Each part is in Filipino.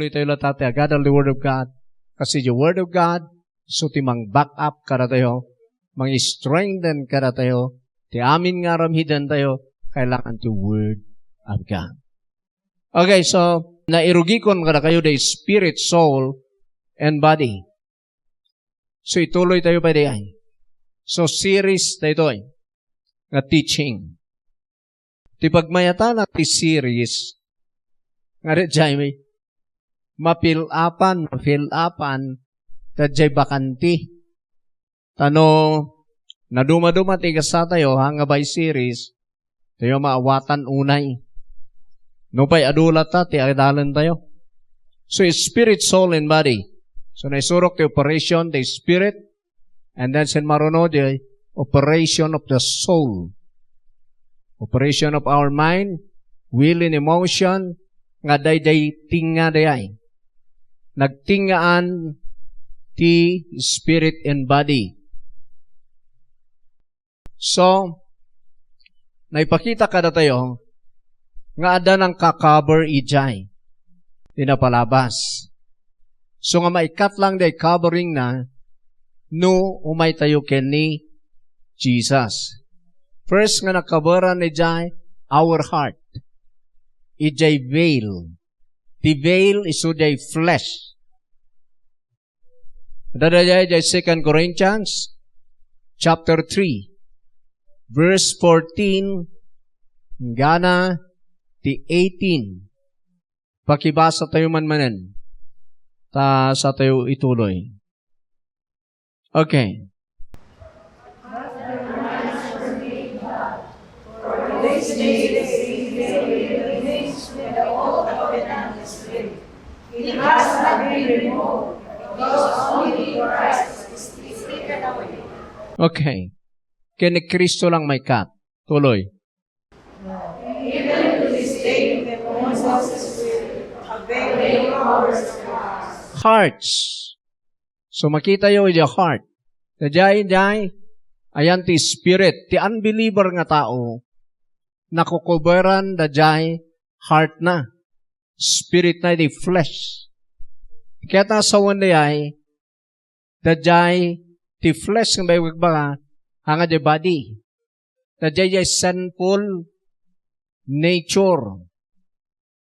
tuloy tayo latate agad ang the Word of God. Kasi the Word of God, so timang back up kada tayo, mang strengthen kada tayo, ti amin nga ramhidan tayo, kailangan the Word of God. Okay, so, nairugikon kada kayo the spirit, soul, and body. So, ituloy tayo pa diyan. So, series tayo ito nga teaching. Ti pagmayata na ti series, nga rin dyan, ma-fill upan, tadjay bakanti. Tano, naduma-duma ti kasa tayo, hanga by series, tayo maawatan unay. No pa'y adulat ta, ti adalan tayo. So, spirit, soul, and body. So, naisurok ti operation, the spirit, and then sin maruno, the operation of the soul. Operation of our mind, will and emotion, nga day tinga dayay. Nagtingaan ti spirit and body. So, naipakita kada tayo, nga ada ng kakaber ijay. Tinapalabas. So, nga maikat lang day covering na, no umay tayo ni Jesus. First nga nakabaran ni Jai, our heart. Ijay veil. The veil is jay flesh. Dadayay jay 2 Corinthians chapter 3 verse 14 gana ti 18. Pakibasa tayo manmanan. Ta sa tayo ituloy. Okay. This day the things with the old covenant is free. It has not been removed, because only Christ is taken away. Okay. Kini Kristo lang may kat. Tuloy. Even to this day, the Moses will avail ours to us. Hearts. So makita yo yung heart. Dajay, ayan ti spirit. Ti unbeliever nga tao, nakukuberan dajay heart na. Spirit na di flesh. Kaya tasawan dajay, dajay ti flesh ng baywag ba hanga di body. Dajay sinful nature.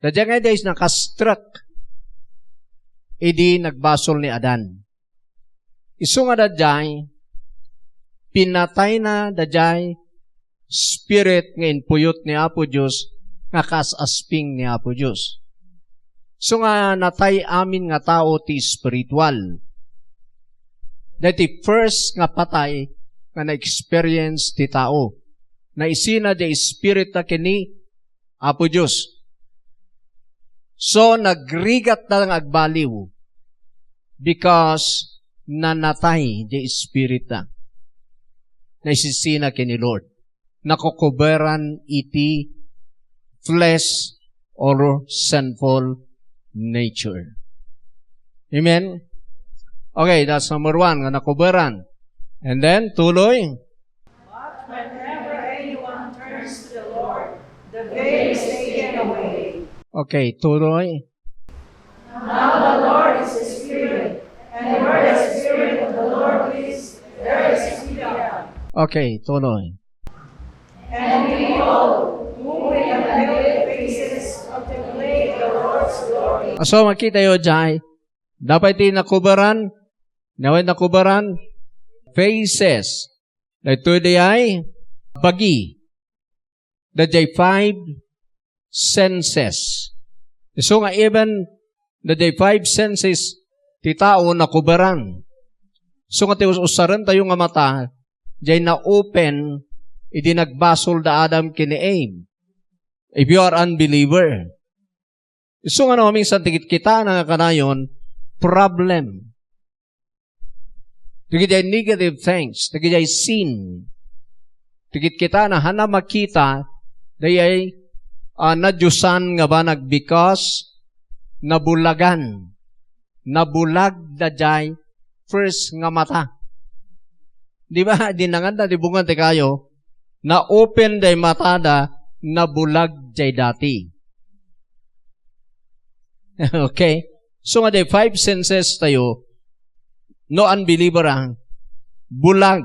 Dajay nga dajay nakastruck. Idi nagbasol ni Adan. Isu nga dajay, pinatay na dajay spirit nga inpuyot ni Apo Diyos nga kasasping ni Apo Diyos. So nga natay amin nga tao ti spiritual. Dati first nga patay nga na-experience ti tao. Na isina di spirit na kini Apo Diyos. So nagrigat na lang agbaliw because nanatay di spirit na. Na isisina kini Lord. Nakukuberan iti flesh or sinful nature. Amen? Okay, that's number 1, nga nakuberan. And then, tuloy. But whenever anyone turns to the Lord, the veil is taken away. Okay, tuloy. Now the Lord is the Spirit, and where the Spirit of the Lord is, there is freedom. Okay, tuloy. And we all, who with unveiled faces contemplate the Lord's glory. So, makita yo dyan, dapat iti nakubaran, naway nakubaran, faces. Ito ay bagi. Dajay 5 senses. So nga even, dajay 5 senses, ti tao nakubaran. So nga ti usaran tayo nga mata, djay na open, idi nagbasol da Adam kini Abe. If you are unbeliever. So nga naman minsan tigit kita na kanayon, problem. Tigit ay negative things, tigit ay sin. Tigit kita na hana makita, dayay nadyusan nga ba nagbikas, nabulagan. Nabulag da jay first nga mata. Di ba? Di nanganda, di bungan ti kayo, na open day mata da, nabulag jay dati. Okay? So nga day, 5 senses tayo, no unbeliever ang bulag.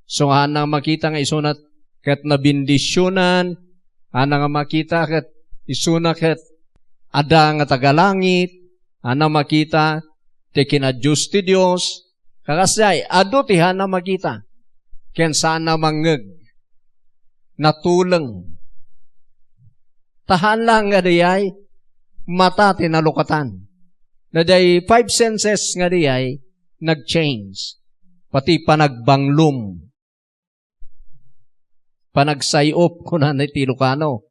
So nga nang makita nga isunat kat nabindisyonan, nga makita kat isunat kat ada nga tagalangit, na makita ti kinadjust ti Diyos, kakasay, ado ti na makita, ken sana mangeg, natuleng. Tahan lang nga diyay, mata tinalukatan. Na day 5 senses nga diyay, nag-change. Pati panagbanglum. Panagsayop ko na ti Ilocano.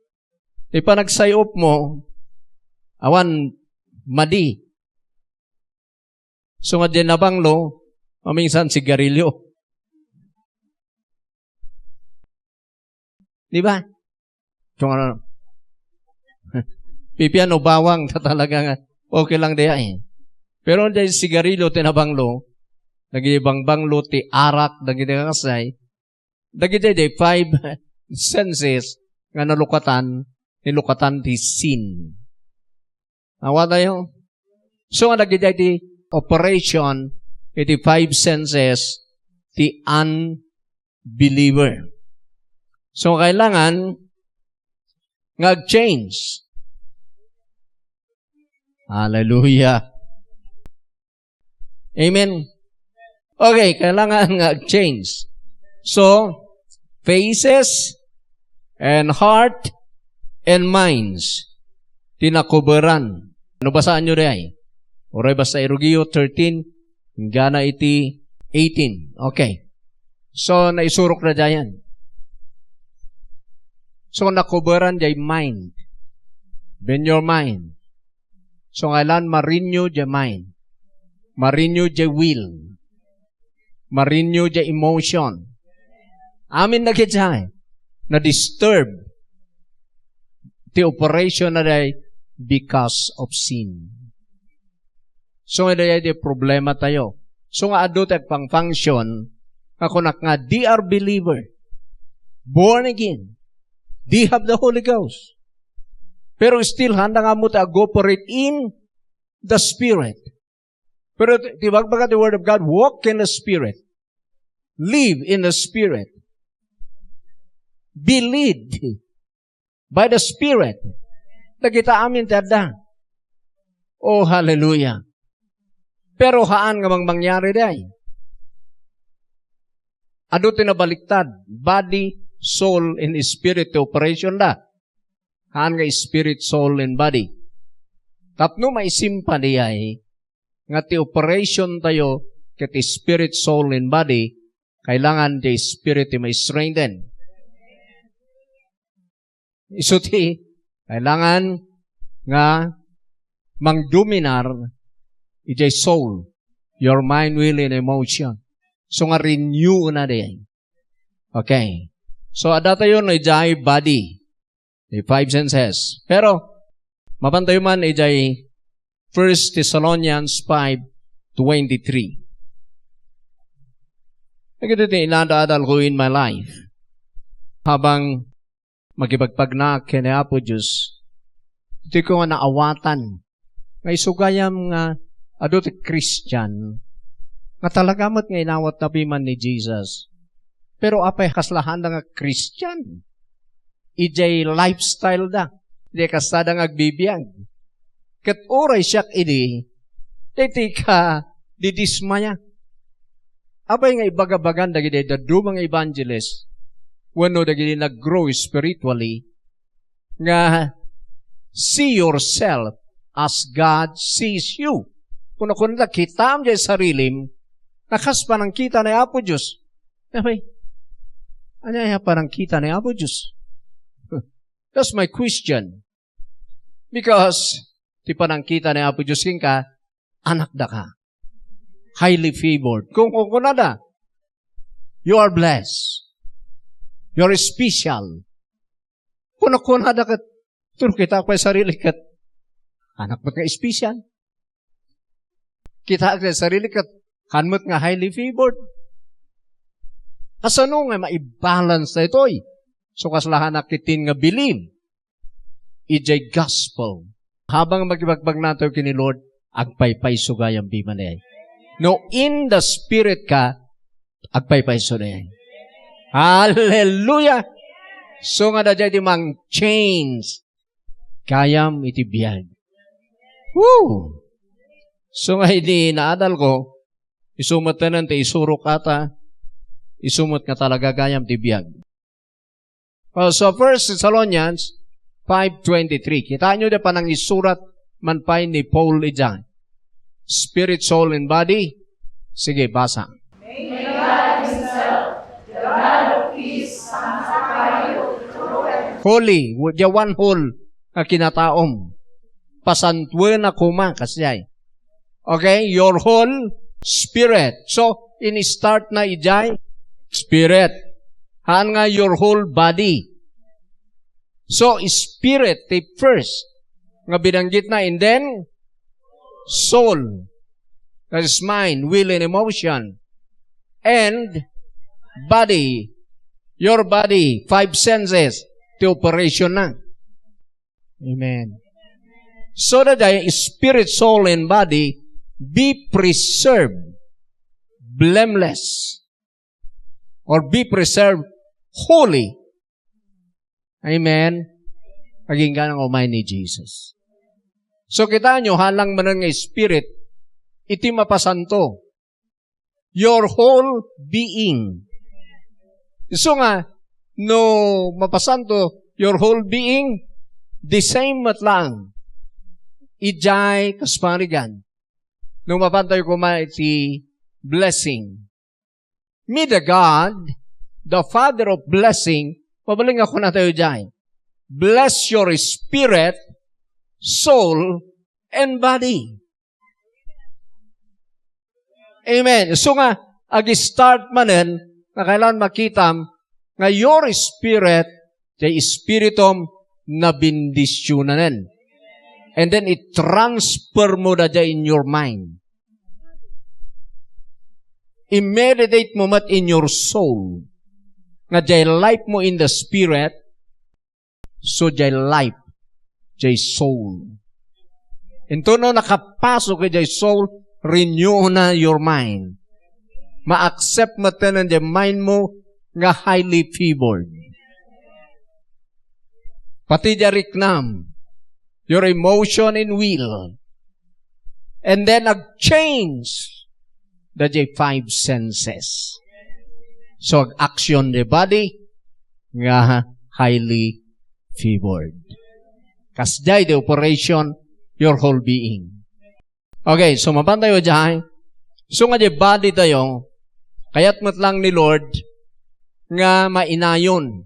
Panagsayop mo, awan, madi. So nga din nabanglo, maminsan sigarilyo. Di ba? So nga, pipian o bawang talaga nga, okay lang diya eh. Pero dahil sigarilyo, tinabanglo, nagibang banglo, ti arak, nagibang kasay, nagibang 5 senses nga nalukatan, nilukatan ti sin. Awa tayo? So, nga nagibang ti operation, iti 5 senses, ti unbeliever. So, kailangan, ngag-change. Hallelujah. Amen. Okay, kailangan ngag-change. So, faces and heart and minds tinakuberan. Ano basaan nyo rin? Oray basta Erugio 13, gana iti 18. Okay. So, naisurok na dyan. So, nakuberan jay mind. Ben your mind. So, kailan ma-renew jay mind. Ma-renew jay will. Ma-renew jay emotion. Amin na kitsa na-disturb the operation na day because of sin. So, nga day problema tayo. So, nga adult at pang-function, ako nga, they are believer. Born again. They have the Holy Ghost. Pero still, handa nga mo to-operate in the Spirit. Pero, tibagbaga the Word of God, walk in the Spirit. Live in the Spirit. Be led by the Spirit. Nakita amin tada. Oh, hallelujah. Pero haan nga mangyari day? Ado tinabaliktad, body, soul, and spirit operation da. Haan nga spirit, soul, and body. Tapno maisimpa niyay, nga ti operation tayo, kati spirit, soul, and body, kailangan di spirit may strengthen. Isuti, kailangan nga mangdominar ijay soul, your mind, will, and emotion. So nga renew na din. Okay. So ada tayo na ijay body. The 5 senses. Pero, mapantayo man ijay 1 Thessalonians 5:23. Nagito ito inadaadal ko in my life. Habang magibagpag na kina Apo Diyos, ito ko nga naawatan. Ngay sugayam nga adot Christian, nga talagamot nga inawat na biman ni Jesus. Pero apay kaslahan na nga Christian. Ijay lifestyle da. Ijay kasada nga agbibiyag. Kat oray siyak ini, diti ka didismaya. Apay nga ibagabagan dagiti dadu mga evangelist, wano dagiti nag-grow spiritually, nga see yourself as God sees you. Kung kita mo dyan sarilim, nakas parang kita na Apo Diyos. Ay, ano yung parang kita na Apo Diyos? That's my question. Because, ti parang kita na Apo Diyos king ka, anak da ka. Highly favored. Kung nada, you are blessed. You are special. Kung nada ka, turo kita pa sarili kat, anak mo ka special. Kita ka sarili kat, kanmot nga highly favored. Asano nga ma-balance na ito eh. So kaslahan nakitin nga believe. Ijay gospel. Habang magibagbag nato kini Lord, agpaypay sugayang bimanay. No, in the Spirit ka, agpaypay sugayang. Hallelujah! So nga da di mang chains, kayam iti biyag. Woo! So nga hindi naadal ko, isumot na nante, isurok ata, isumot nga talaga gayam ti biyag. So 1 Thessalonians 5:23. Kita nyo na pa nang isurat man pa ni Paul ijan. Spirit, soul, and body. Sige, basa. May God Himself, the God of peace, sanctify you through and Holy, the one whole na kinataom. Pasantwe na kuma kasiyay. Okay, your whole spirit. So, in-start na ijay, spirit. Haan nga your whole body. So, spirit, the first, nga binanggit na, and then, soul, that is mind, will, and emotion, and body, your body, 5 senses, the operation na. Amen. So that the spirit, soul, and body be preserved, blameless, or be preserved holy. Amen. Maging ganang umay ni Jesus. So kita nyo, halang man ng spirit, iti mapasanto. Your whole being. So nga, no mapasanto, your whole being, the same matlang. Ijay kasparigan. No mapantay ko iti blessing. Me the God, the Father of blessing, pabaling ako na tayo dyan. Bless your spirit, soul, and body. Amen. So nga, ag-start manen, na kailan makitam, nga your spirit, the spiritum na bindisyonanen. And then it transfer mo na dyan in your mind. I-meditate mo mat in your soul. Nga jay life mo in the spirit, so jay life, jay soul. Ito no nakapasok kay jay soul, renew na your mind. Ma-accept mo tanan jay mind mo nga highly favored. Pati jay riknam, your emotion and will. And then nag-change the jay 5 senses. So, action the body nga highly favored. Kasday the operation, your whole being. Okay, so mapantay o dyan. So nga the body tayo, kaya't matlang ni Lord nga mainayon.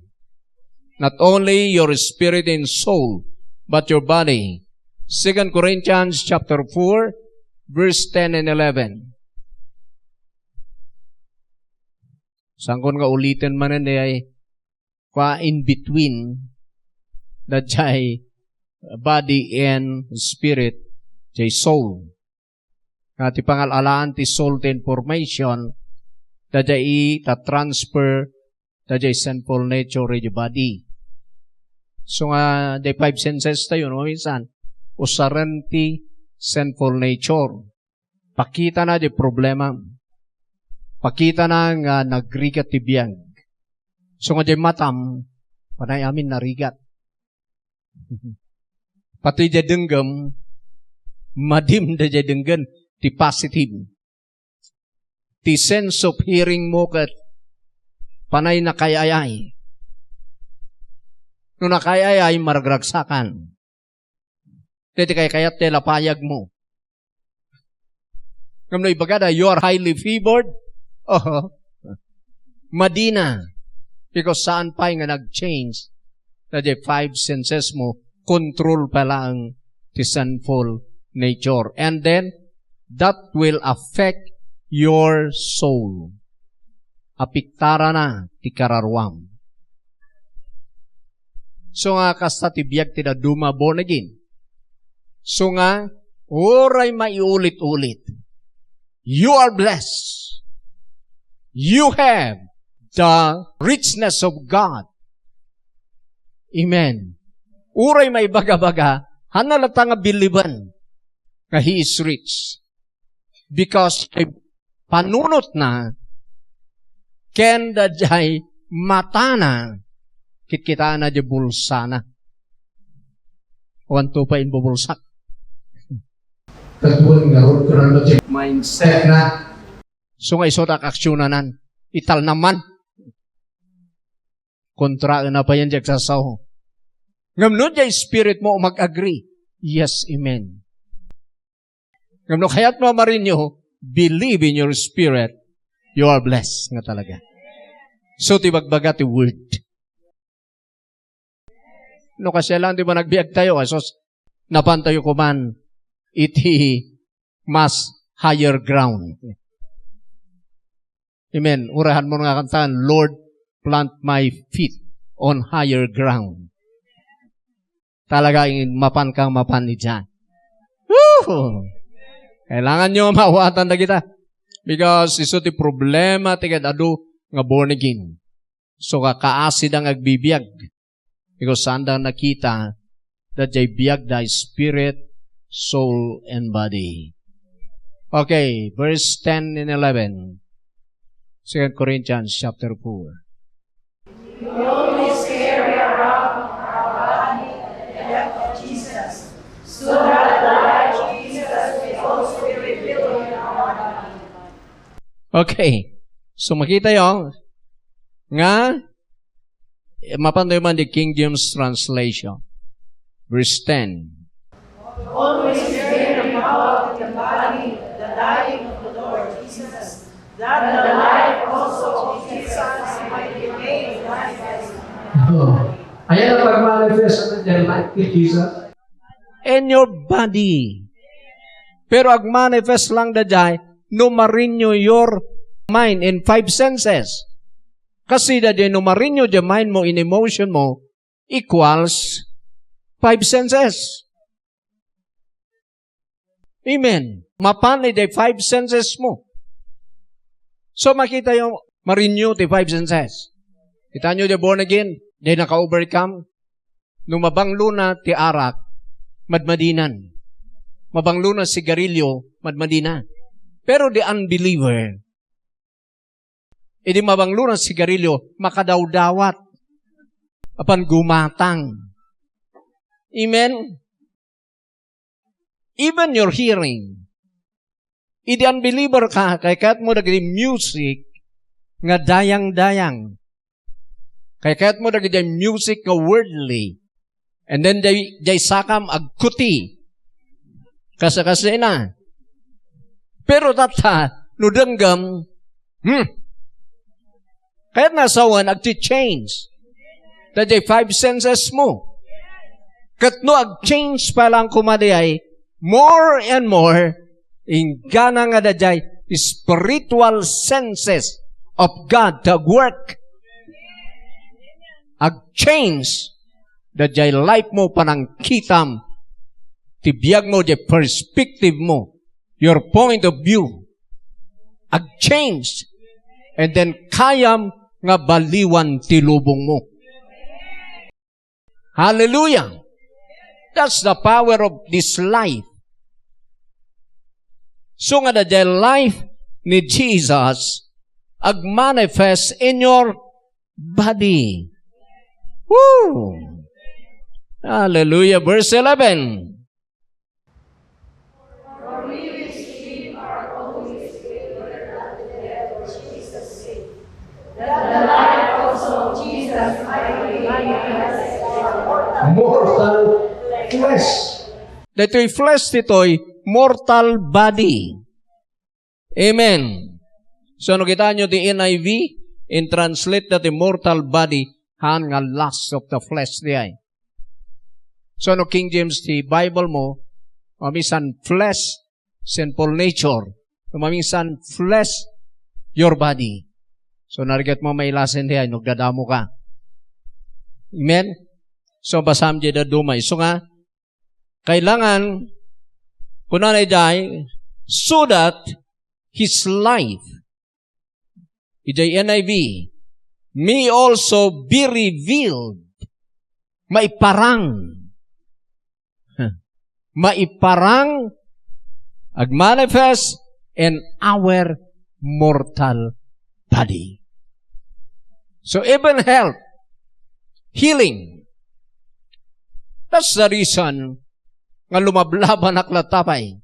Not only your spirit and soul, but your body. 2 Corinthians chapter 4, verse 10 and 11. Sangkon nga ulitin man ay in between that jay body and spirit, jay soul. At ipangalalaan ti soul ti information that jay ta-transfer that jay sinful nature jay body. So nga, the 5 senses tayo, no? Minsan, usaran ti sinful nature. Pakita na di problema. Pakita na nga nagrigat ti biyag. So nga di matam, panay amin narigat. Pati di denggam, madim da di denggan, ti positive. Ti sense of hearing mo kat panay nakayayay. No nakayayay, maragragsakan. Dito kayat ti lapayag mo. Ngam na ibagada, you are highly favored. Oh, Madina. Because saan pa nga nag-change na the 5 senses mo, control pala ang the sinful nature. And then, that will affect your soul. Apiktara na ti kararwam. So nga, kasta ti biyag ti na duma born again. So nga, oray maiulit-ulit. You are blessed. You have the richness of God. Amen. Uray may baga-baga, Hanalata nga biliban nga he is rich. Because panunot na ken dayay mata na kitkita na di bulsa na. Wanto pa in bubulsak. Tagpun nga ron kurang mindset na. So nga isotak aksyonanan. Ital naman. Kontra na pa yan diyag sasaw. Ngamno diyay spirit mo mag-agree. Yes, amen. Ngamno kaya't mo marinyo, believe in your spirit, you are blessed nga talaga. So, tibagbaga ti word. No, kasi lang, di ba nagbiag tayo? So, napantayo ko man, iti mas higher ground. Amen. Urahan mo nga kantaan, Lord, plant my feet on higher ground. Talaga, mapan kang mapan ni John. Woo! Kailangan nyo mawatan na kita. Because iso ti problema ti kadado nga born again. So kakaasid ang agbibiyag. Because saan da nakita that jay biyag da spirit, soul, and body. Okay, verse 10 and 11. 2 Corinthians chapter 4. We always carry around our body the death of Jesus, so that the life of Jesus may also be revealed in our body. Okay. So makita yung nga mapanday man di King James translation. Verse 10. Always bear about the body the dying of the Lord Jesus, that the life also of Jesus might be made manifest. Ayan ang pag-manifest ng their life kay Jesus. In your body. Pero ag-manifest lang da jay, no marinyo your mind in 5 senses. Kasi da no marinyo the mind mo in emotion mo equals 5 senses. Amen. Mapanay the 5 senses mo. So makita yung marinyo the 5 senses. Kita nyo the born again, di naka-overcome. Nung mabanglo na ti arak, madmadinan. Mabanglo na sigarilyo, madmadina. Pero the unbeliever, hindi mabanglo na sigarilyo, makadawdawat. Apan gumatang. Amen? Even your hearing. Hindi unbeliever ka, kaya kaya't mo naging music nga dayang-dayang. Kaya kaya't mo naging music nga worldly. And then jay sakam agkuti. Kasi na. Pero tata, nudanggam, kaya't nasawan, agti-change. Dajay 5 senses mo. Katno ag-change pa lang kumadayay, more and more, ingana nga dajay, spiritual senses of God to work. Ag-change, dajay life mo panang kitam, tibiyag mo, the perspective mo, your point of view, ag-change, and then kayam nga baliwan tilubong mo. Hallelujah! That's the power of this life. So nga the life ni Jesus ag-manifest in your body. Woo! Hallelujah! Verse 11. For we receive our Holy Spirit at the death of Jesus' sake, that the life also of Jesus might be manifested in our Mortal flesh. Dito'y flesh dito'y mortal body. Amen. So, ano kita nyo di NIV? In translate that the mortal body han nga lust of the flesh di ay. So, ano King James di Bible mo, mamisan flesh, sinful nature. Mamisan flesh, your body. So, narigat mo may lasin di ay, nagdadamo ka. Amen? So, basam di da dumay. So nga, kailangan, kunanay day, so that his life, ijay NIV, may also be revealed. Maiparang. maiparang ag-manifest in our mortal body. So even health, healing, that's the reason nga lumablaban aklatapay.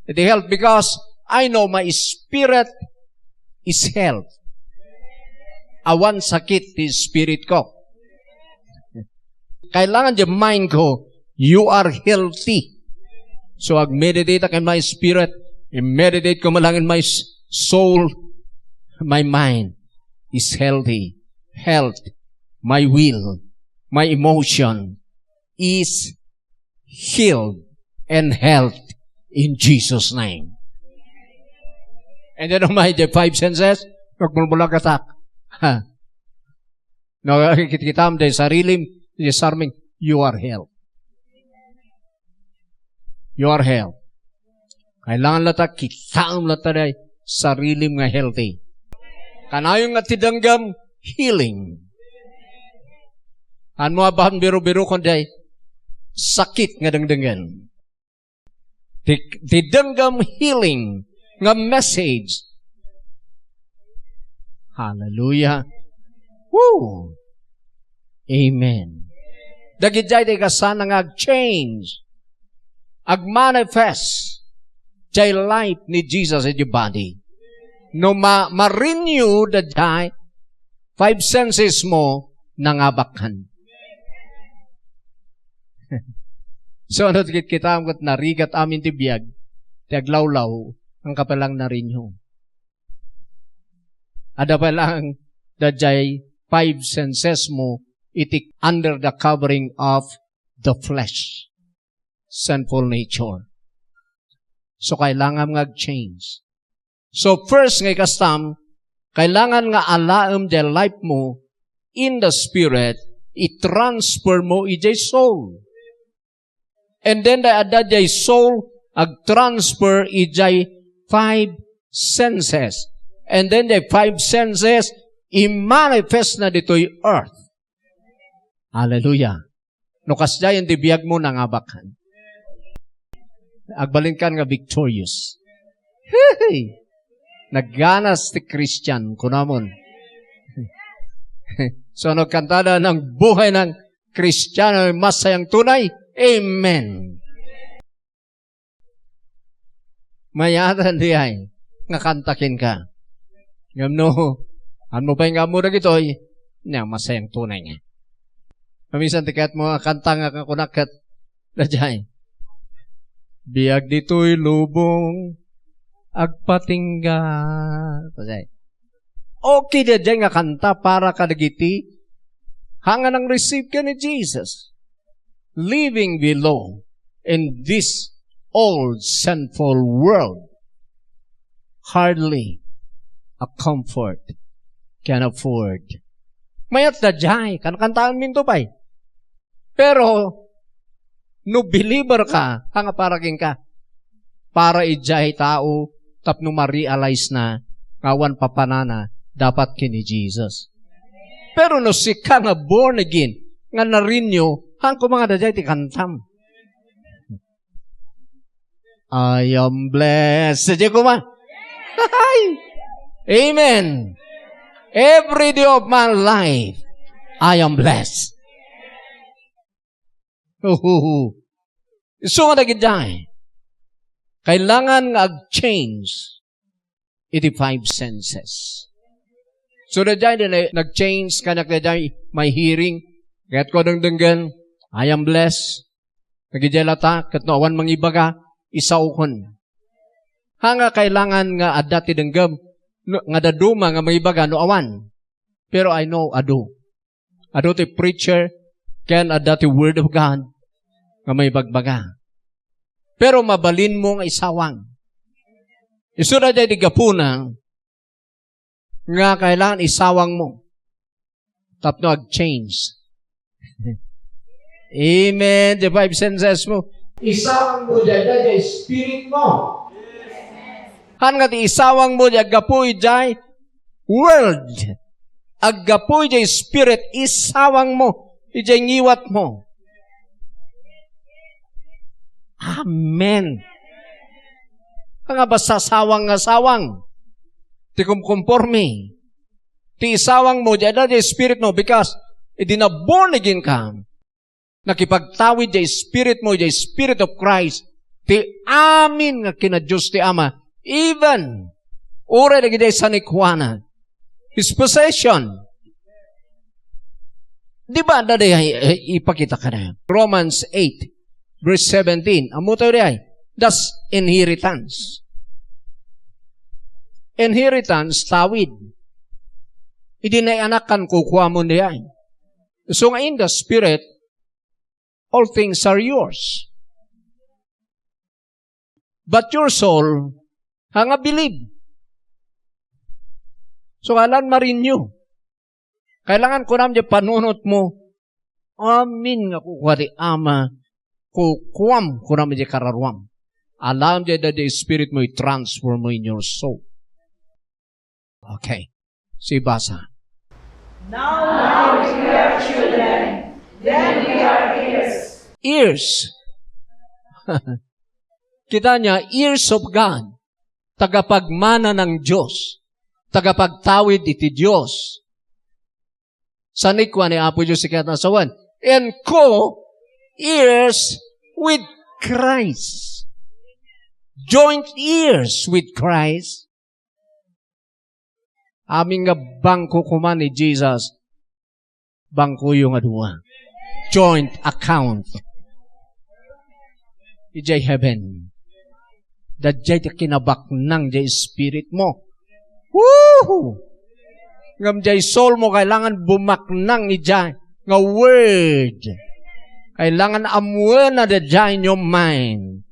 It help because I know my spirit is health. Awan sakit ti spirit ko. Kailangan di mind ko, you are healthy. So ag-meditate ako in my spirit, i-meditate ko malang in my soul, my mind is healthy. Health, my will, my emotion is healed and health in Jesus' name. And then my the five senses, magmulmula katak. No, kita mo dahil sarilim, disarming, you are health. You are health. Kailangan lata, kita mo lata dahil sarilim nga healthy. Kanayong nga tidanggam, healing. Ano abahan biro-biro kundi sakit nga dangdangan. Tidanggam healing nga message. Hallelujah. Woo! Amen. Dagidjay di kasana nga ag-change, ag-manifest jay life ni Jesus in your body. No ma-renew the die, five senses mo nangabakan. So ano kita ang narigat amin ti biyag, ti aglawlaw, ang kapalang na-renew. Ada pa lang the jay five senses mo itik under the covering of the flesh, sinful nature. So kailangan nga change. So first nga kastam, kailangan nga alaam the life mo in the spirit, i-transfer mo ijay soul. And then the adajay soul, ag-transfer ijay five senses. And then the five senses, i-manifest na dito'y earth. Hallelujah. Nukas dyan yung dibiyag mo nangabakan. Agbalinkan nga victorious. Hey! Nagganas ti Christian, kunamon. So, nagkantada ng buhay ng Kristiyano, masayang tunay. Amen. Mayatan di ay, nga kantakin ka. Ngamno, ano pa yung amura gito'y, niya masayang tunay nga. Paminsan tikat mo, kanta nga kakunakat, dajay. Biag dito'y lubong, agpatingga. Dajay. Okay dajay nga kanta para kadagiti, hanga nang receive ka ni Jesus. Living below in this old sinful world, hardly a comfort can afford. Mayat na jay, kankantaan minto pa'y. Pero, no believer ka, hanga paraking ka, para ijay tao, tapno ma-realize na, ngawan papanana, dapat kini Jesus. Pero no si ka nga born again, nga na-renew, hang ko mga dajay ti kantam. I am blessed. Sadya ko ma? Amen. Every day of my life, I am blessed. So nga nagidjay. Kailangan ag-change iti five senses. So dajay nag-change ka dajay may hearing. Kaya't ko dangdanggan, I am blessed. Nagidjay lata, kat no awan mangibaga, isaukon. Hanga kailangan nga adati denggam, nga daduma nga mangibaga no awan. Pero I know ado. Ado ti preacher, can adati word of God, nga may bagbaga. Pero mabalin mo nga isawang. Isura dyan di gapunang, nga kailangan isawang mo. Tapno ag-change. Amen. The five senses mo. Isawang mo dyan spirit mo. Han nga ti isawang mo dyan gapuy dyan world. Aggapuy dyan spirit, isawang mo. Dyan ngiwat mo. Amen. Nga basta sawang nga sawang. Ti kumkonforme. Ti isawang mo, jada di spirit mo, because iti na born again ka. Nakipagtawid di spirit mo, di spirit of Christ. Ti amin nga kina Diyos ti Ama. Even, ure na gida sa nikwana. His possession. Di ba, dada ipakita ka na. Romans 8, verse 17. Amo tayo di ay, that's inheritance. Inheritance, tawid. Hindi na anakan kukuha mo niya. So nga in the Spirit, all things are yours. But your soul, hanga believe. So kailan ma-renew? Kailangan ko naman yung panunot mo. Amin nga kukuha di Ama, kukuam ko naman yung kararwam. Alam dyan na the Spirit mo i-transform mo in your soul. Okay. Si basa. Now we are children, then we are heirs. Ears. Kita niya, ears of God. Tagapagmana ng Diyos. Tagapagtawid iti Diyos. Sanikwa ni Apo Diyos si Katasawan. And co-ears with Christ. Joint ears with Christ. Aming nga bangko kuman ni Jesus, bangko yung adua. Joint account. Ijay heaven. Dadjay kinabak ng jay spirit mo. Woo! Ngam jay soul mo, kailangan bumaknang ijay nga word. Kailangan amuan na dadjay in your mind.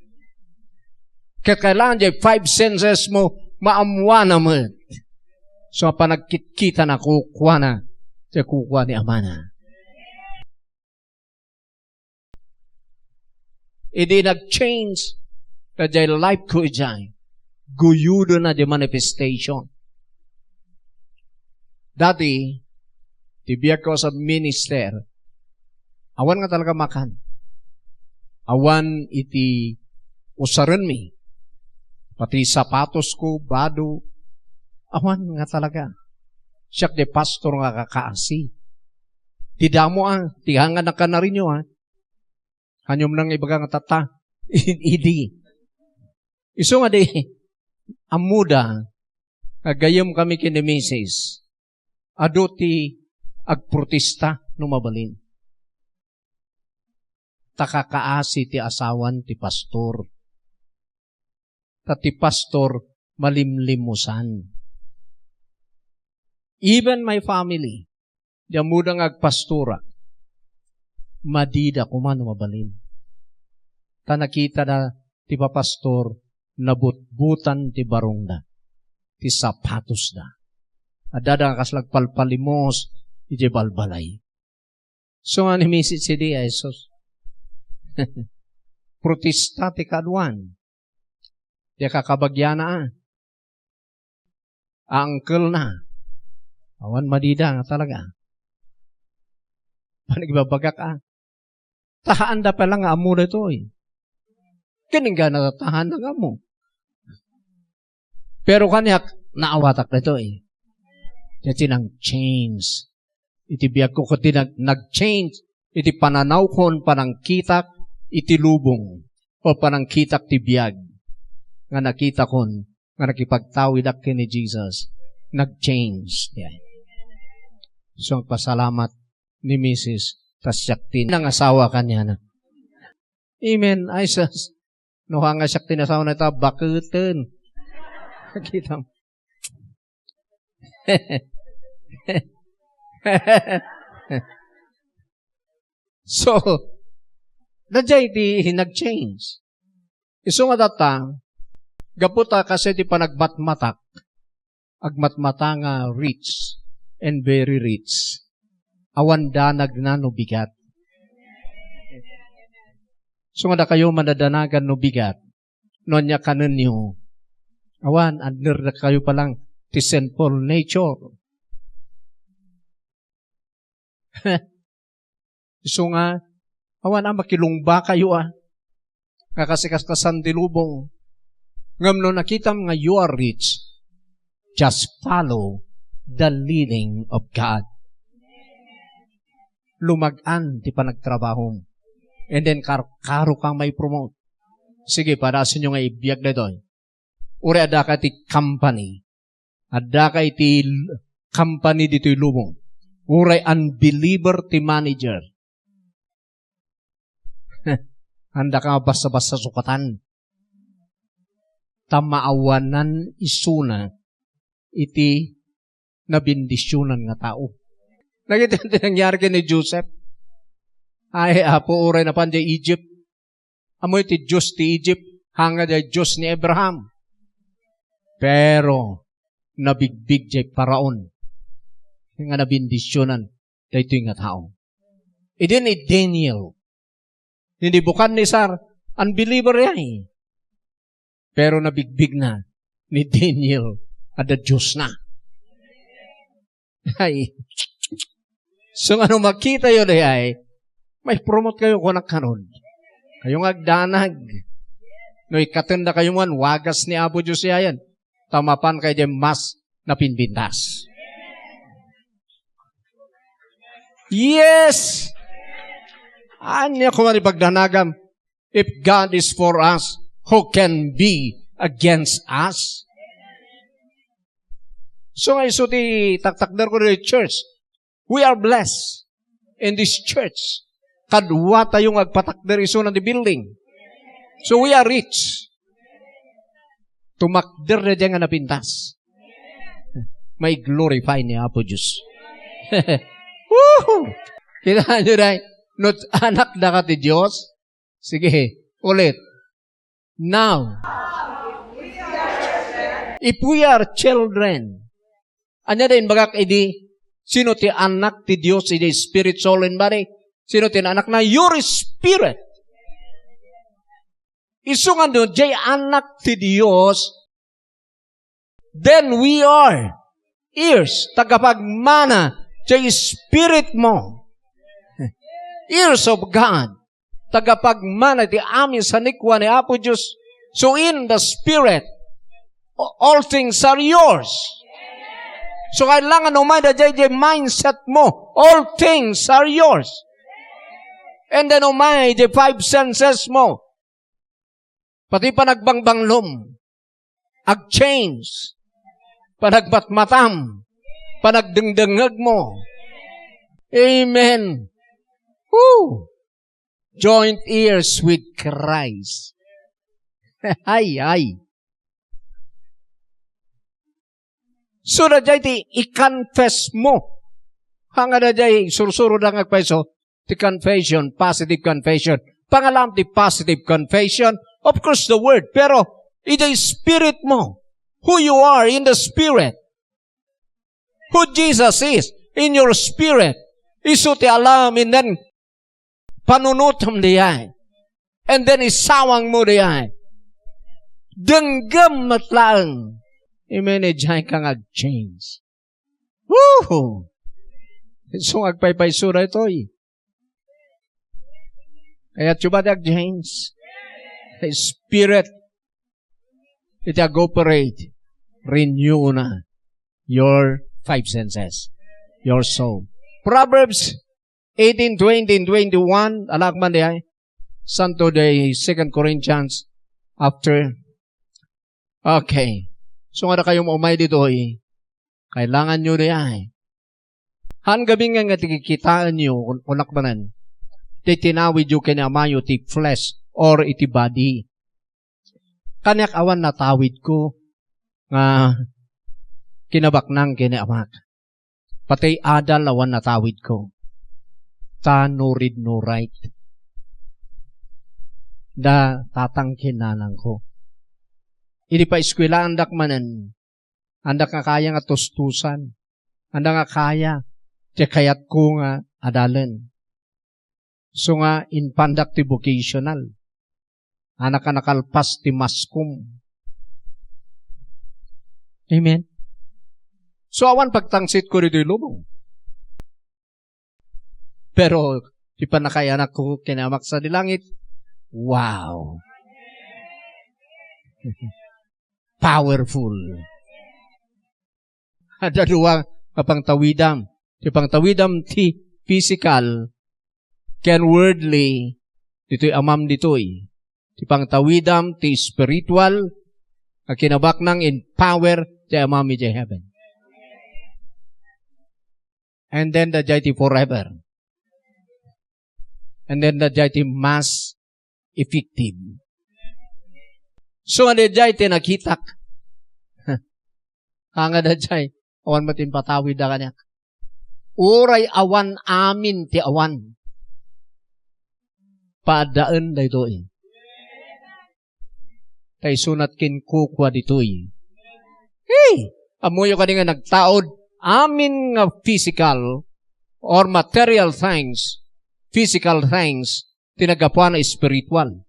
Kailangan jay 5 senses mo, maamuan na mo. So, panagkita na kukuha na, siya kukuha ni Ama na. Hindi nag-change na dyan life ko dyan. Guyudo na dyan manifestation. Dati, tibiyag ko sa minister, awan nga talaga makan. Awan iti usaran mi. Pati sapatos ko, bado, awan nga talaga. Siyak de pastor nga kakaasi. Tidamo tihangan na ka na rin nyo Hanyom nang ibaga nga tata. Idi. Iso nga de, amuda, agayom kami kini Mrs. Ado ti agprotesta no mabalin. Takakaasi ti asawan ti pastor. Tati pastor malimlimusan. Even my family, di amudang agpastura, madida kuman mabalin. Ta nakita na ti papastor, nabutbutan ti barong na, ti sapatos na. Adada kaslag palpalimos, iti balbalay. So nga ni Mrs. C.D. Isos, protesta ti kaduan. Di kakabagyana Uncle na. Awan madida nga talaga. Panagbabagak Tahaan da pala nga amo na ito Kining ka natatahan na nga mo. Pero kanyak, naawatak na ito Iti nang change. Iti biyag ko kuti nag-change. Iti pananaw kon panangkitak iti lubong. O panangkitak ti biyag. Nga nakita kon, nga nakipagtawid ak ni Jesus. Nag-change. So, pasalamat ni Mrs. Tasyaktin ng asawa kanya na. Amen. Ay, sas. Nuha nga Syaktin asawa na ito, bakutin. Kita mo. So, Dajay di nag-change. Iso nga data, gaputa kasi di panagmatmatak, agmatmata nga rich and very rich. Awan danag na no bigat. So nga da kayo madadanagan no bigat, nonya kanon nyo, awan, under na kayo palang ti sinful nature. So nga, awan makilungba kayo nga kasikaskasan ti lubong. Ngam no nakita nga you are rich, just follow the leading of God. Lumagan ti panagtrabaho. And then karo kang may promote. Sige, para sa inyo nga ibiyag na doon. Uri ada ka ti company. Ada ka ti company dito lubong. Uri unbeliever ti manager. Handa ka basta-basta sukatan. Tamaawanan isuna iti nabindisyonan nga tao. Nakita natin nangyari ka ni Joseph. Ay, apo, uray na pan di Egypt. Amoy ti Diyos ti Egypt. Hanga di Diyos ni Abraham. Pero, nabigbig di paraon. Nga nabindisyonan dito nga tao. Iti ni Daniel. Hindi bukan ni Sar. Unbeliever yan. Pero nabigbig na ni Daniel at the Diyos na. Ay. So, ano makita yun ay, may promote kayo kung nakaroon. Kayong agdanag. No, ikatanda kayo man, wagas ni Apo Diyos yan. Tamapan kayo dyan mas na pinbintas. Yes! Anya ko man ipagdanagam. If God is for us, who can be against us? So nga iso ti taktakdar ko rin church. We are blessed in this church. Kadwa tayong agpatakdar iso na di building. So we are rich. Tumakder na dyan nga napintas. May glorify ni Apo Diyos. Woohoo! Kailangan nyo rin, not anak na ka ti Diyos. Sige, ulit. Now, if we are children, anya din bagak idi, sino ti anak ti Diyos, idi spirit, soul, and body? Sino ti anak na your spirit? Isungan doon, jay anak ti Diyos, then we are ears, tagapagmana, jay spirit mo. Ears of God, tagapagmana ti amin sa nikwa ni Apo Diyos. So in the spirit, all things are yours. So kailangan umay da jay mindset mo, all things are yours. And then umay the 5 senses mo. Pati panagbangbangnom, ag-change, panagbatmatam, panagdengdengag mo. Amen. Woo! Joint ears with Christ. Ay. So na jay ti i-confess mo. Hanga na jay sursuro na ngagpaiso, ti confession, positive confession. Pangalam ti positive confession, of course the word, pero iti spirit mo. Who you are in the spirit. Who Jesus is in your spirit. Isu ti alam, and then panunutom diyan. And then isawang mo diyan. Denggam matlaang. I-manage kang ag-change. Woo! So, agpaypay sura ito eh. Kaya chuba ag-change. Spirit, it ag-operate. Renew na your 5 senses. Your soul. Proverbs 18, 20, 21, alakman diyan. Santo de 2 Corinthians after. Okay. So nga kayo maumay dito eh. Kailangan nyo diyan. Han gabi nga tikikitaan nyo, kunakmanan, titinawid yung kinamayo ti flesh or iti body. Kanyak awan natawid ko nga kinabaknang kinamak. Pati adal awan natawid ko. Tanurid no right. Da tatangkin nanang ko. Hindi pa eskwela andak manan. Andak nga kaya nga tustusan. Andak nga kaya. Tiya kayat ko nga adalan. So nga in pandak ti vocational. Anak ka nakalpas ti maskum. Amen. So awan pagtangsit ko rito ilubong. Pero di pa nakayanak ko kinamak sa dilangit. Wow! Powerful. Ada dua pangtawidam. Ti pangtawidam ti physical, ken worldly, dito'y amam dito'y. Ti pangtawidam ti spiritual, kinabaknang in power, ti amam iti heaven. And then the ti forever. And then the ti mass effective. So, ano ti nakitak? Hanga da jay, awan matin patawid da kanyak. Uray awan amin ti awan. Paadaan da ito eh. Tay sunat kin kukwa dito eh. Hey! Amuyo ka nga nagtaod, amin nga physical or material things, physical things, tinagapuan na spiritual.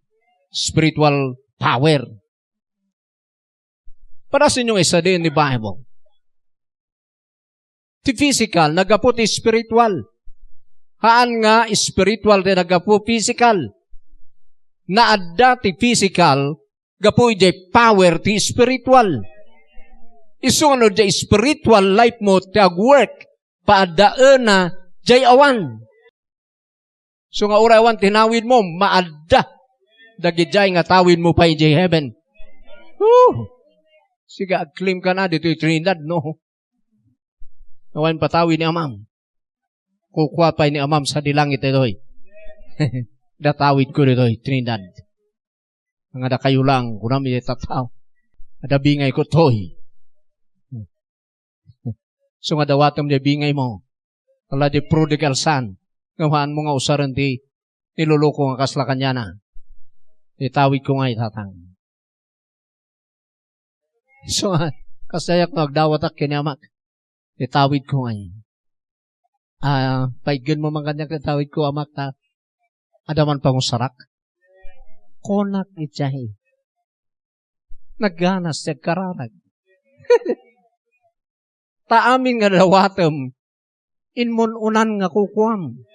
Spiritual power. Para sa inyong isa din ni Bible. Ti physical, nagapo ti spiritual. Haan nga, spiritual din nagapo physical. Naadda ti physical, gapo iti power ti spiritual. Iso ano di spiritual life mo ti agwork, paadaan na jay awan. So nga urawan, tinawid mo, maadda. Dagijay nga tawid mo pa iti heaven. Woo! Sige, claim ka na dito yung Trinidad, no? Nawain patawid ni Amam. Kukwa pa ni Amam sa dilangit ito. Datawid ko dito yung Trinidad. Ang ada kayo lang, kunam iti tataw. Ada bingay ko toy. So nga dawatom di bingay mo. Wala di prodigal son. Ngawahan mo nga usaran di niluloko nga kasla kanya na. Itawid ko nga itatang. So, kasayak magdawat ak kinamak. Itawid ko ngayon. Paigyan mo man kanya itawid ko, amak, ta. Adaman pang usarak. Konak ityahe. Nagganas, nagkararag. Taamin nga dawatem, inmununan nga kukuam.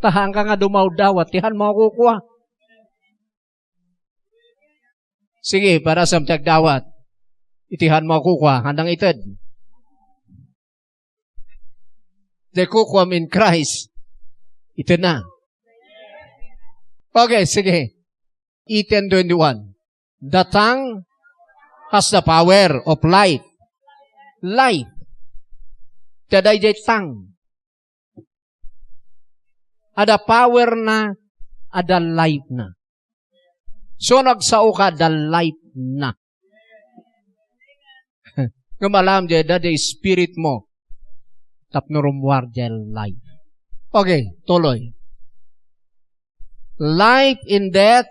Tahang ka nga dumaw-dawat, tihan mo kukuha. Sige, para sa dawat, itihan mo kukuha, handang itad. The kukuam in Christ, ito na. Okay, sige. 18:21. The tongue has the power of life. Life. Taday jay tongue. Ada power na, ada life na. So, nagsao ka, the life na. Ngamalam dyan, the spirit mo. Tapnurumwar dyan, life. Okay, tuloy. Life in death.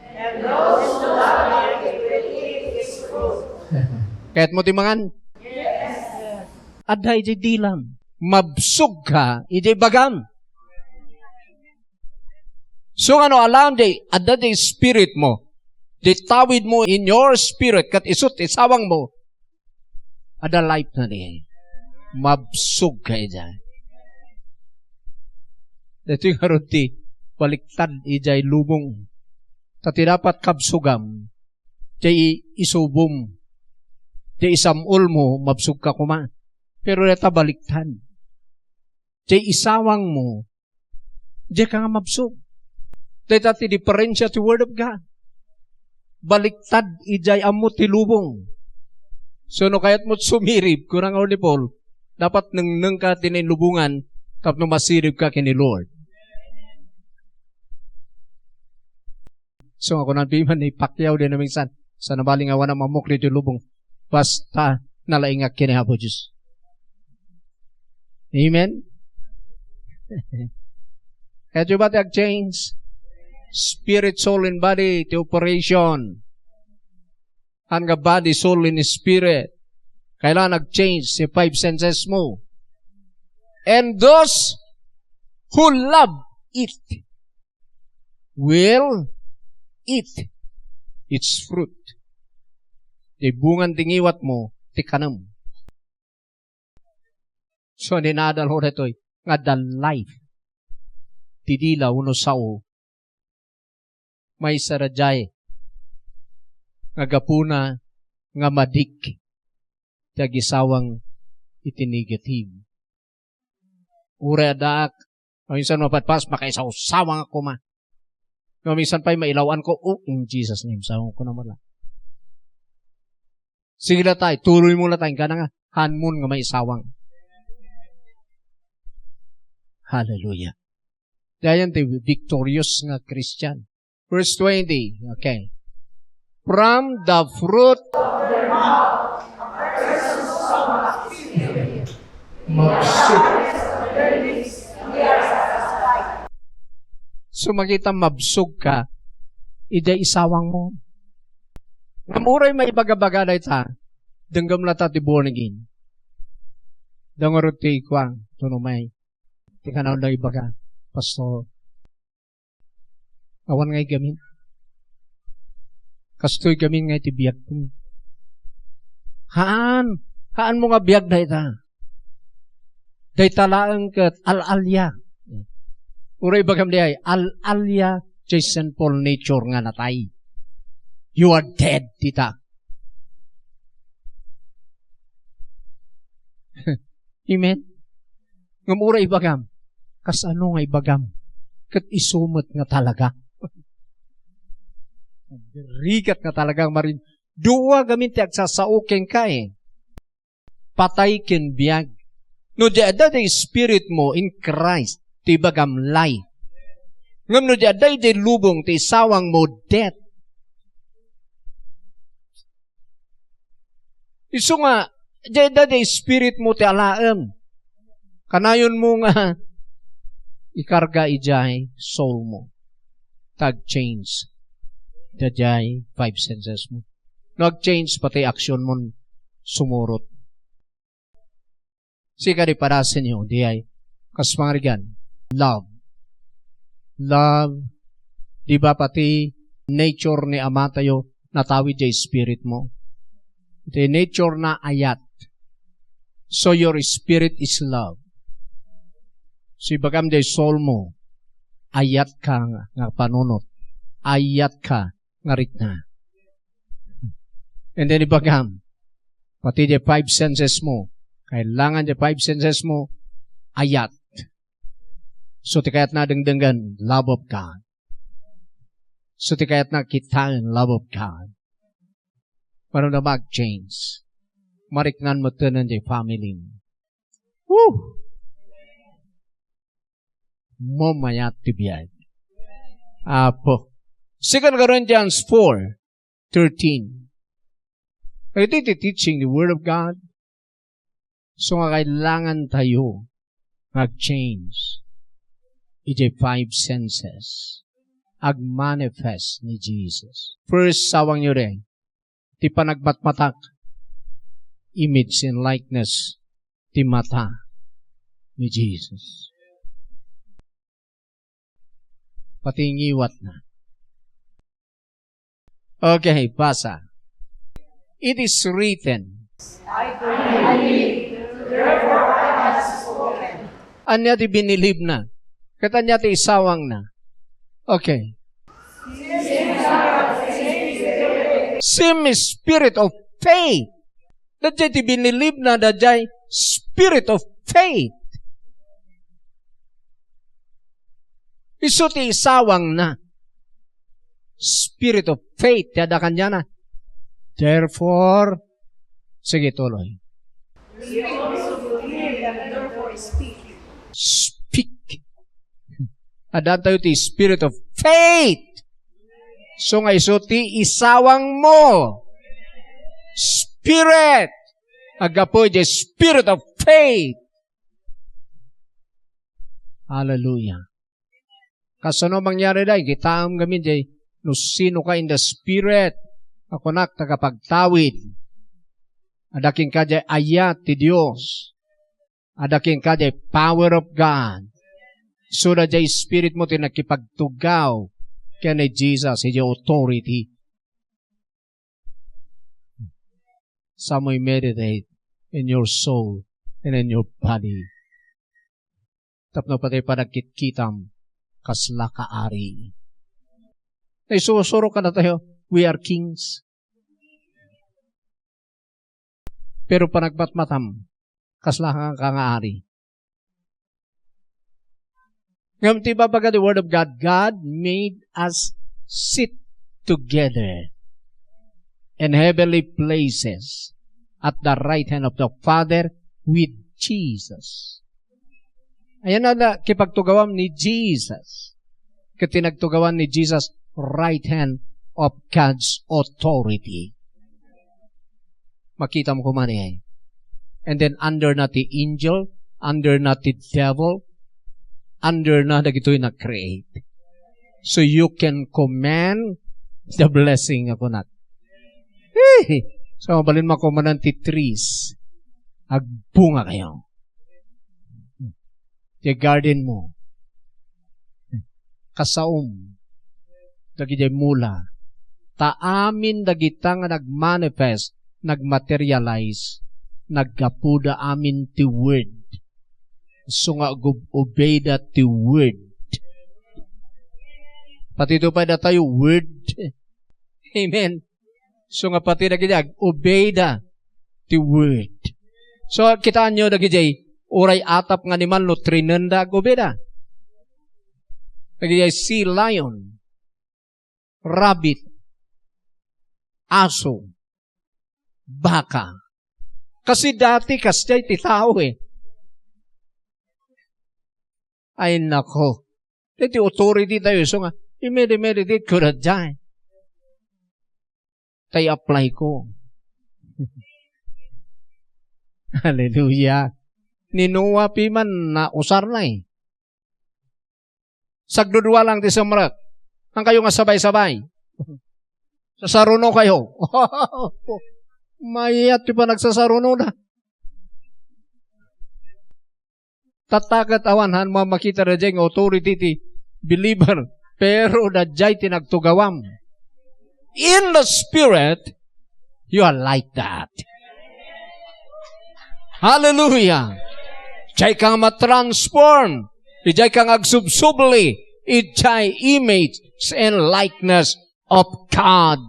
And those who love life will eat its fruit. Kahit mo timangan? Yes. Aday di dilam. Mabsug ka, iti bagam. So ano, alam di, ada di spirit mo, di tawid mo in your spirit, kat isut, isawang mo, ada life na di. Mabsug ka ijay. Dito yung harod di, baliktad ijay lubong. Tati dapat kabsugam, jay isubom, jay isamul mo, mabsug ka kuma. Pero dito baliktad. Jay isawang mo, jay ka nga mabsug. Dito ti diferensya ti Word of God. Baliktad, ijay amot ti lubong. So no kayat mo't sumirib, kurang ni Paul, dapat nang ka tinilubungan, tapno masirib ka kini Lord. So ako nabiman ni Pacquiao din na minsan, sa nabaling awan na mamukli ti lubong, basta nalaingak kini Hapo Diyos. Amen? Kaya diba ti ag-change? Spirit, soul, and body, the operation. Hanga body, soul, and spirit. Kailangan nag-change si 5 senses mo. And those who love it will eat its fruit. Di bungan tingiwat mo, tikanam. So, ninadal ho na ito, nga the life. Tidila, uno sao, may sarajay nga gapuna nga madik tagisawang iti negative. Ure adaak, minsan mapatpas, makaisawsawang ako ma. Minsan pa'y mailawan ko, in Jesus' name, sawang ko naman lang. Sige na tayo, tuloy mo na tayo, ka na nga, hanmon nga may isawang. Hallelujah. Dayan tayo, victorious nga Christian. Verse 20, okay. From the fruit of their mouth, a person's stomach is filled. Mabsut. So makita mabsug ka, ida isawang mo. Namuray may baga-baga na ita, denggam na ta ti born again. Dangaro ti kwang, tunumay. Ti kanaw na ibaga, pastor. Awan ngay gamin. Kastoy gamin ngay ti biyag ko. Haan mo nga biyag na ita. Day talaan kat al-alya. Uray bagam di ay, al-alya jay sinful nature nga natay. You are dead, tita. Amen? Ngamuray bagam. Kas ano nga ibagam? Kat isumot nga talaga. Rigat nga talagang marin. Duwa gamin ti agsasauking ka eh. Patay kin biyag. No di ada the spirit mo in Christ, ti bagam life. Ngam no di ada di lubong ti sawang mo death. Isu nga, di ada di spirit mo ti alaem. Kanayon mo nga, ikarga ijay soul mo. Tag-change. Dajay 5 senses mo. Nag-change pati aksyon mo sumurot. Sika di para sa inyo, di ay kasmarigan. Love. Love. Di ba pati nature ni Ama tayo natawid jay spirit mo? The nature na ayat. So your spirit is love. So ibagam jay soul mo, ayat ka nga panunot. Ayat ka nga ritna. And then ibagam, pati jay 5 senses mo, kailangan jay 5 senses mo, ayat. So, ti kayat na dengdengan, love of God. So, ti kayat na kitaan, love of God. Para na mag-change. Mariknan mo tanan jay family mo. Woo! Mamayat tibiyad. Apo. 2 Corinthians 4:13. Ito teaching the Word of God. So, kailangan tayo mag-change. Ije 5 senses. Ag-manifest ni Jesus. First, sawang nyo rin. Ti panagmatmatak. Image and likeness. Ti mata ni Jesus. Pati ngiwat na. Okay, basa. It is written. I believe, therefore I have spoken. Anya ti binilib na. Katanya ti isawang na. Okay. Same spirit of faith. Dadjay ti binilib na, dadjay spirit of faith. Isu ti isawang na. Spirit of faith. Yada kanya na. Therefore, sige tuloy. We also believe and therefore speak. Speak. Adan tayo ti spirit of faith. So nga iso ti isawang mo. Spirit. Agapo di spirit of faith. Hallelujah. Kasano mangyari dahi, kita ang gamin di, no sino ka in the spirit, ako nak tagapagtawid. Adaking ka di ayat ti Diyos. Adaking ka di power of God. So na di spirit mo ti nakipagtugaw kaya ni Jesus, di authority. Some will meditate in your soul and in your body. Tapno pati panagkitkitam kasla kaari. Isusuro ka na tayo, we are kings. Pero panagpatmatam, kaslahan ka nga ari. Ngayon, diba baga the Word of God, God made us sit together in heavenly places at the right hand of the Father with Jesus. Ayan na kipagtugawam ni Jesus. Katinagtugawan ni Jesus, right hand of God's authority. Makita mo kumani eh. And then under na the angel, under na the devil, under na dagito'y na-create. So you can command the blessing ako nat. So mabalin makumanan ti trees. Agbunga kayo. Ti garden mo. Kasaom. Dagiti mula. Taamin dagita nga nagmanifest, nagmaterialize, nagkapuda amin ti word. So nga obey that ti word. Pati ito pa na tayo word. Amen. So nga pati na kinag, obey da ti word. So kitaan nyo dagiti uray atap nga ni man lo trinenda obey da. Dagiti sea lion, rabbit, aso, baka. Kasi dati kastay ti tao eh. Ay nako. Dati authority tayo. So nga, imedi-meditate ko na dyan. Tayo apply ko. Hallelujah. Ninuwa piman na usar na eh. Sagdudwa lang ti samrak. Ang kayo nga sabay-sabay. Sasaruno kayo. Mayat pa nagsasaruno na. Tatagat awanhan mo makita na dyan authority ti believer. Pero na dyan tinagtugawam. In the spirit, you are like that. Hallelujah. Dyan kang matransform. Dyan kang agsubsubli. Dyan image and likeness of God.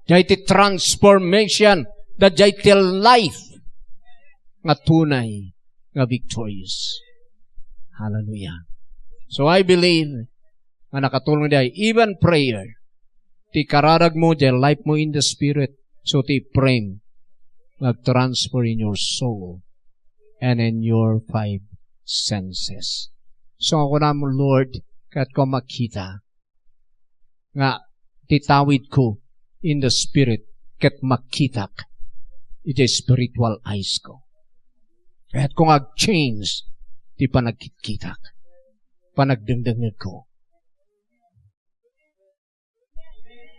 Dyan ti transformation. Dyan ti life. Nga tunay. Nga victorious. Hallelujah. So I believe nga nakatulong day, even prayer, ti kararag mo, di life mo in the spirit, so ti pray, nag-transfer in your soul and in your five senses. So ako na mo, Lord, kahit ko makita, nga titawid ko in the spirit, kahit makita iti spiritual eyes ko. Kahit ko nga-change, di pa nagkikita. Panagdangdangag ko.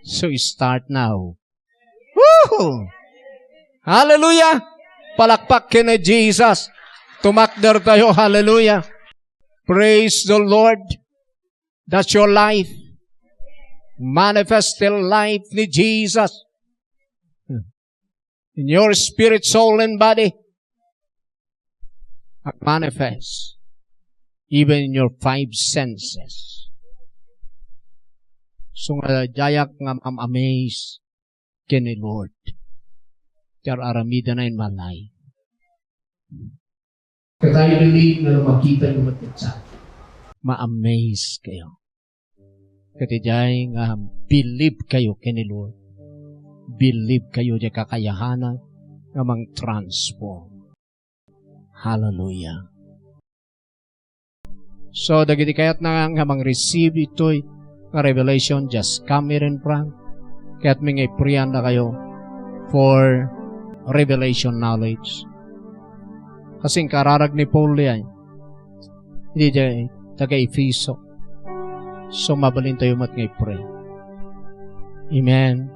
So start now. Woo! Hallelujah! Palakpak kina Jesus. Tumakder tayo. Hallelujah! Praise the Lord. That's your life. Manifest the life ni Jesus. In your spirit, soul, and body. Manifest. Even in your five senses. So nga jayak nga amaze kini Lord. Tiar aramida na in malay. Kaya tayo believe na makita yung matitsa. Ma-amaze kayo. Katijay nga believe kayo kini Lord. Believe kayo di kakayahanan nga mang transform. Hallelujah. So, dagiti kayat na nga mang-receive ito'y nga revelation, just come here in front. Kaya't may ngayon na kayo for revelation knowledge. Kasing kararag ni Paul yan, hindi dyan taga-Efeso. So, mabalin tayo mat ngay pray. Amen.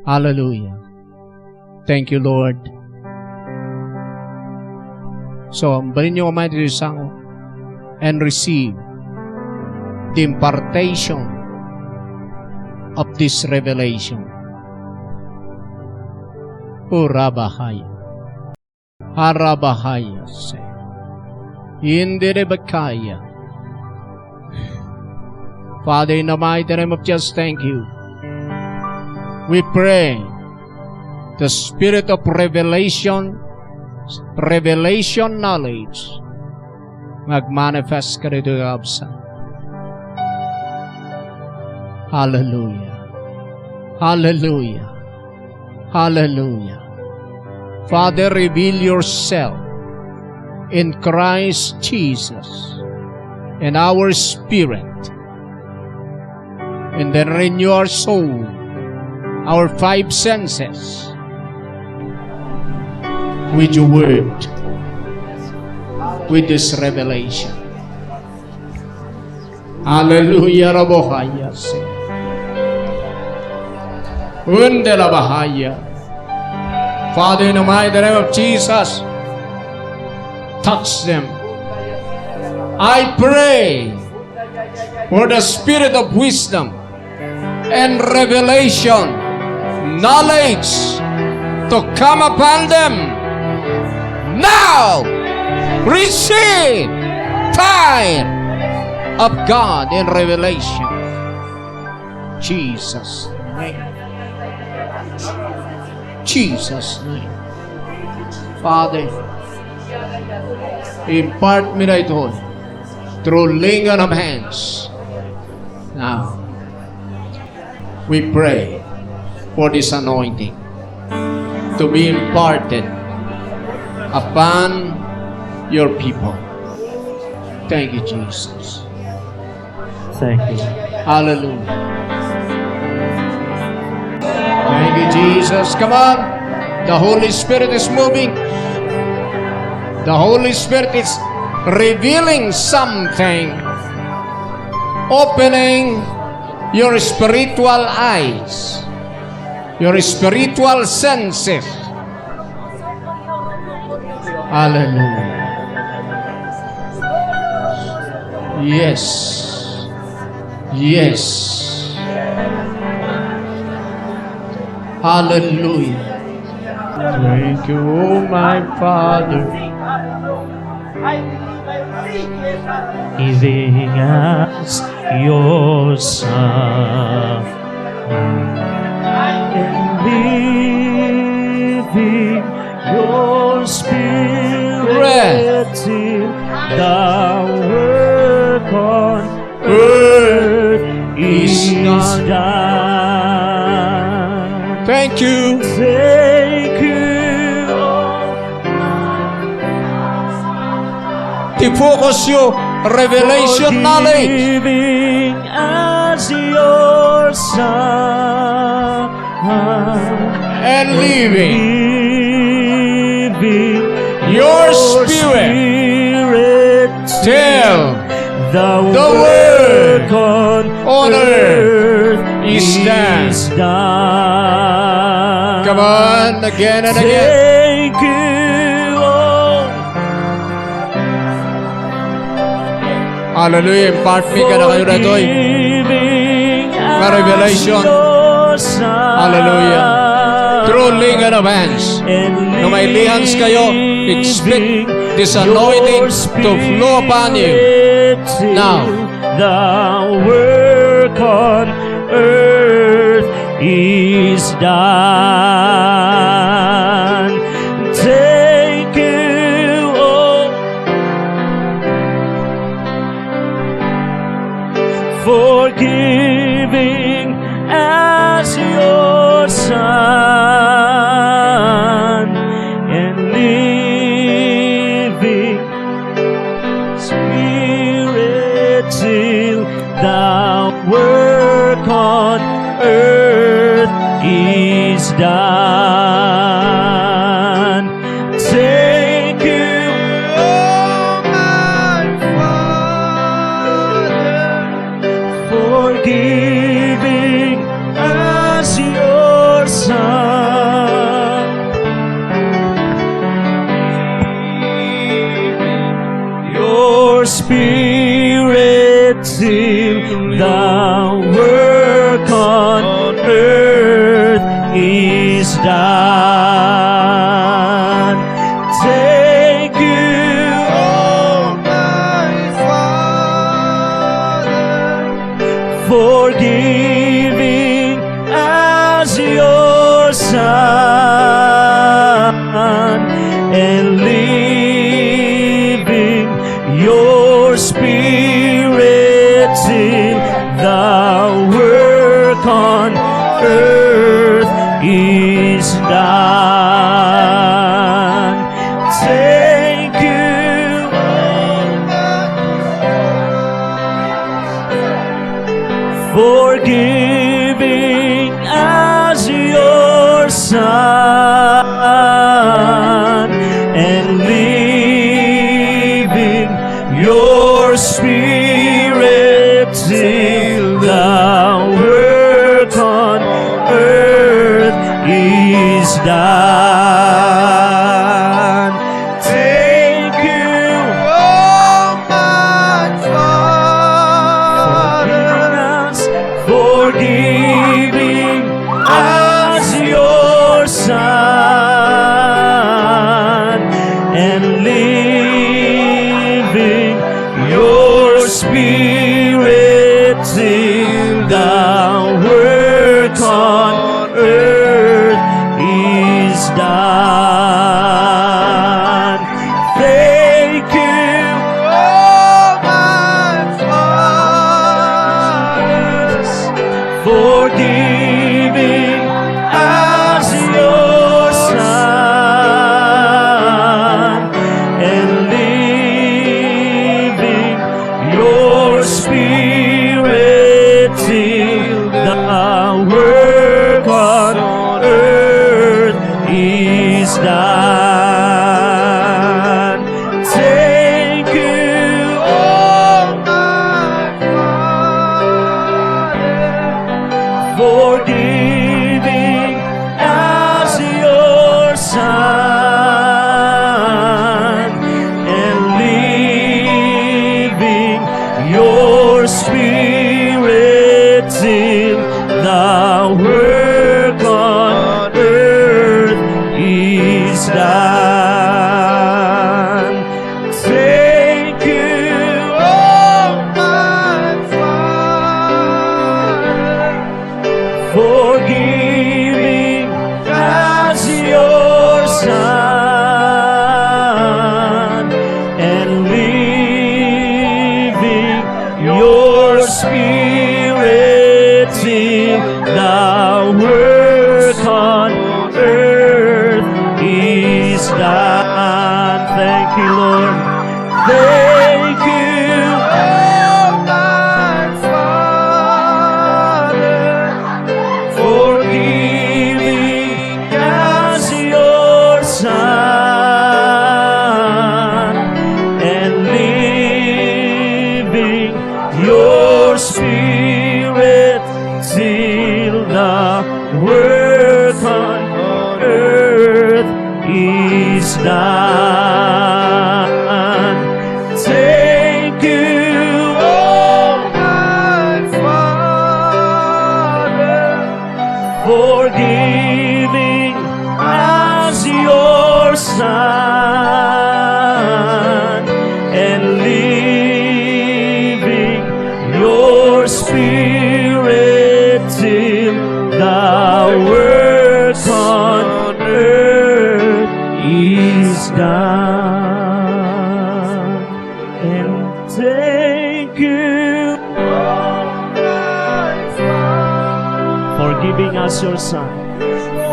Hallelujah. Thank you, Lord. So, balin nyo kamay dito sa and receive the impartation of this revelation. Urabahaya. Harabahaya se. Indirebakaya. Father, in the mighty name of Jesus, thank you. We pray the spirit of revelation knowledge, mag-manifest ka rito yung absa. Hallelujah. Hallelujah. Hallelujah. Father, reveal yourself in Christ Jesus in our spirit, and then renew our soul, our five senses, with your word, with this revelation. Hallelujah. Rabohaya se. Undela bahaya. Father, in the mighty name of Jesus, touch them. I pray for the spirit of wisdom and revelation, knowledge to come upon them. Now, receive fire of God in revelation. Jesus' name. Jesus' name. Father, impart me na ito through laying on of hands. Now, we pray for this anointing to be imparted upon your people. Thank you, Jesus. Thank you. Hallelujah. Thank you, Jesus. Come on. The Holy Spirit is moving. The Holy Spirit is revealing something, opening your spiritual eyes, your spiritual senses. Hallelujah. Yes. Yes. Hallelujah. Thank you, oh my Father. Giving us your Son and leaving your Spirit till the work on earth is done. Thank you. Thank you. I-focus your revelation knowledge. Giving as your Son And leaving your Spirit till the work work on earth is done. Come on, again and again. Thank you, oh, Hallelujah. Impart me ka na kayo na ito. na revelation. Hallelujah. Through laying on of hands. Nung may lay hands kayo, expect this anointing to flow upon you. Now, the work on earth is done. Thank you, oh, for giving as your Son and living Spirit till the work on earth is done. Thank you, oh my Father, for giving us your Son. Your Spirit till the work on earth is done. Thank you, oh my Father, as your Son, and leaving your Spirit till the work on earth is done. Thank you, for giving us your Son, and leaving your Spirit till the work on earth is done. Thank you, Almighty Father, for giving us your Son, and leaving your Spirit till the work on earth is done. Thank you, Almighty Father, for giving us your Son, and leaving your Spirit till the work on earth is done. Thank you, Almighty Father, for giving us your Son, and leaving your Spirit till the work on earth is done. Thank you, Almighty Father, for giving us your Son, and leaving your Spirit till the work on earth is done. Thank you, Lord. Thank you, Almighty Father, for giving us your Son, and leaving your Spirit till the work on earth is done. Thank you, Almighty Father, for giving us your Son, and leaving your Spirit till the work on earth is done. And thank you, Almighty Father, for giving us your Son,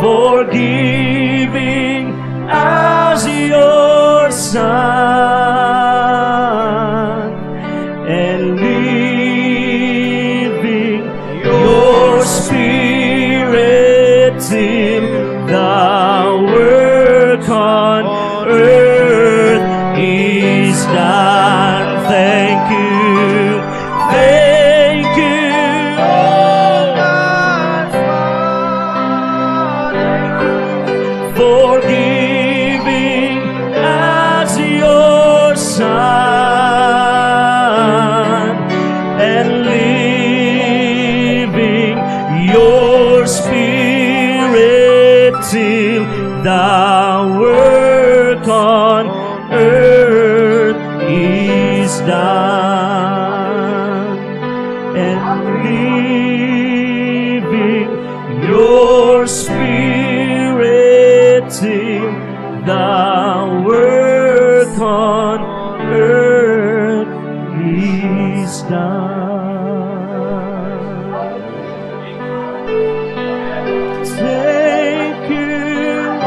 for giving us your Son, and leaving your Spirit till the work on earth is done. Thank you, thank you, Almighty Father, for giving us your Son, and leaving your Spirit till the work on earth is done, and leaving your Spirit in the work on earth is done. Thank you,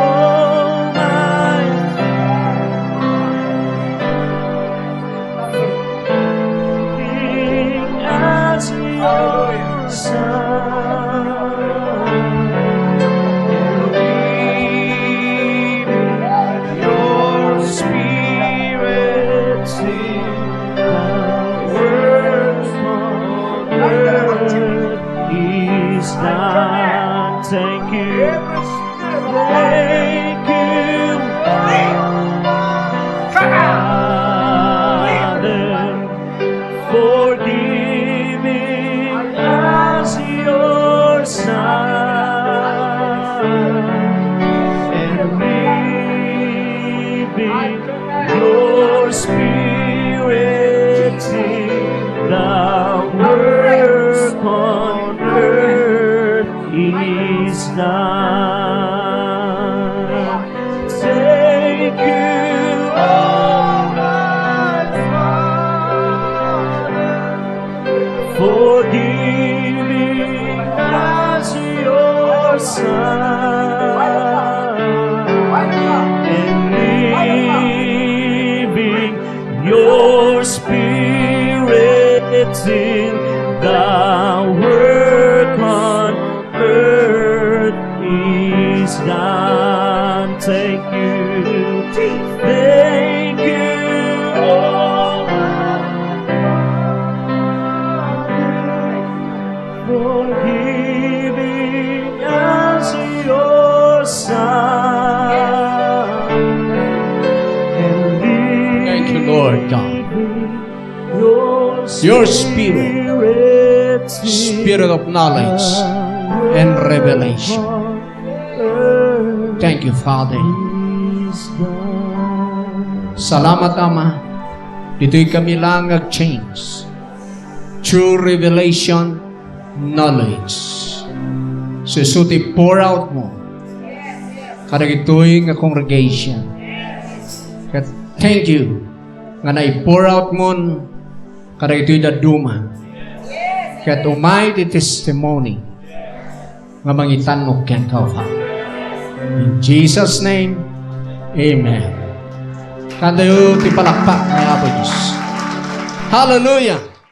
Almighty, as your Son, your Spirit in the work on earth is done. Thank you. Thank you, Father, for giving us your Son and leaving your Spirit in the work on earth is done. Thank you, Almighty Father, for giving us your Son and leaving your Spirit in the work on earth is done. Thank you. Thank you, Almighty, for giving us your Son and Thank you, Lord God. your Spirit, Spirit of knowledge and revelation. Thank you, Father. Salamat, Ama. Dito'y kami lang nag-change. True revelation, knowledge. Susuti pour out mo. Kada ito'y nga congregation. Kat thank you. Nga na-pour out mo kada ito'y daduma. Kat umay di testimony nga mangitan mo ken ka, Father. In Jesus' name, Amen. Kandayo ti palakpak may Apo Diyos. Hallelujah!